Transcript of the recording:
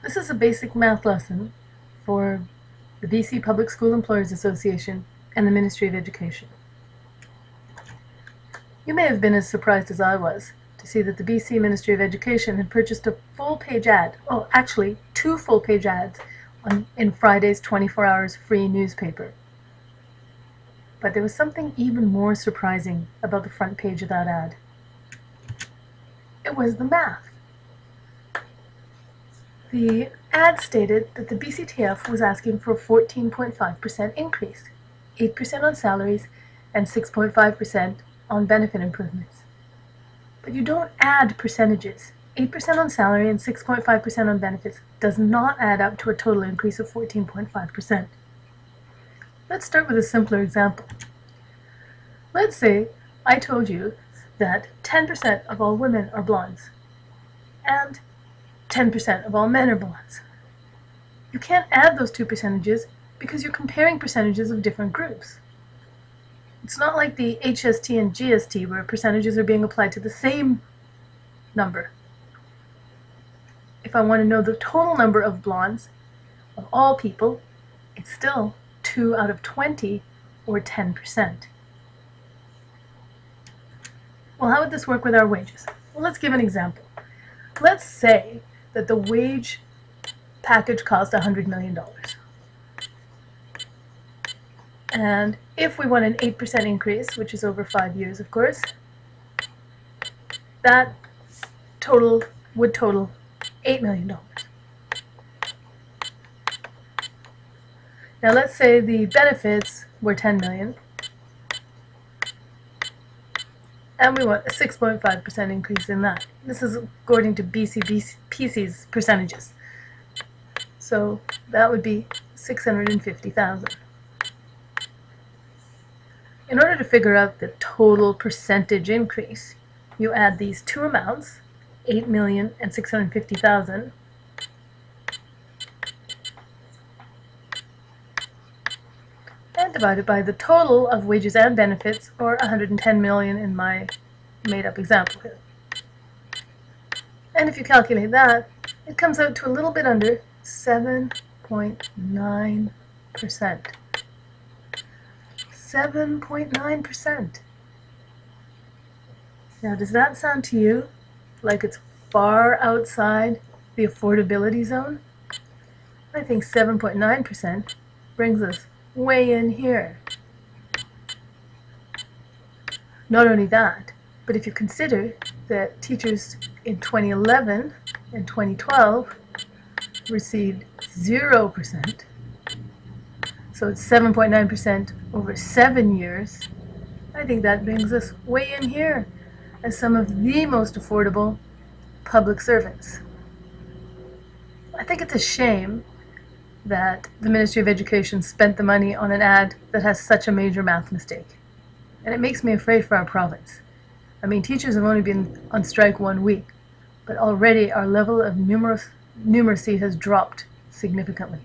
This is a basic math lesson for the BC Public School Employers Association and the Ministry of Education. You may have been as surprised as I was to see that the BC Ministry of Education had purchased a full-page ad, actually 2 full-page ads in Friday's 24 Hours free newspaper. But there was something even more surprising about the front page of that ad. It was the math. The ad stated that the BCTF was asking for a 14.5% increase, 8% on salaries and 6.5% on benefit improvements. But you don't add percentages. 8% on salary and 6.5% on benefits does not add up to a total increase of 14.5%. Let's start with a simpler example. Let's say I told you that 10% of all women are blondes and 10% of all men are blondes. You can't add those two percentages because you're comparing percentages of different groups. It's not like the HST and GST where percentages are being applied to the same number. If I want to know the total number of blondes of all people, it's still 2 out of 20 or 10%. Well, how would this work with our wages? Well, let's give an example. Let's say that the wage package cost $100 million. And if we want an 8% increase, which is over 5 years, of course, that would total $8 million. Now let's say the benefits were $10 million, and we want a 6.5% increase in that. This is according to BCPSEA's percentages. So that would be $650,000. In order to figure out the total percentage increase, you add these two amounts, $8 million and $650,000, and divide it by the total of wages and benefits, or $110 million in my made-up example here. And if you calculate that, it comes out to a little bit under 7.9%. 7.9%. Now, does that sound to you like it's far outside the affordability zone? I think 7.9% brings us way in here. Not only that, but if you consider that teachers in 2011 and 2012 received 0%, so it's 7.9% over 7 years, I think that brings us way in here as some of the most affordable public servants. I think it's a shame that the Ministry of Education spent the money on an ad that has such a major math mistake. And it makes me afraid for our province. I mean, teachers have only been on strike 1 week, but already our level of numeracy has dropped significantly.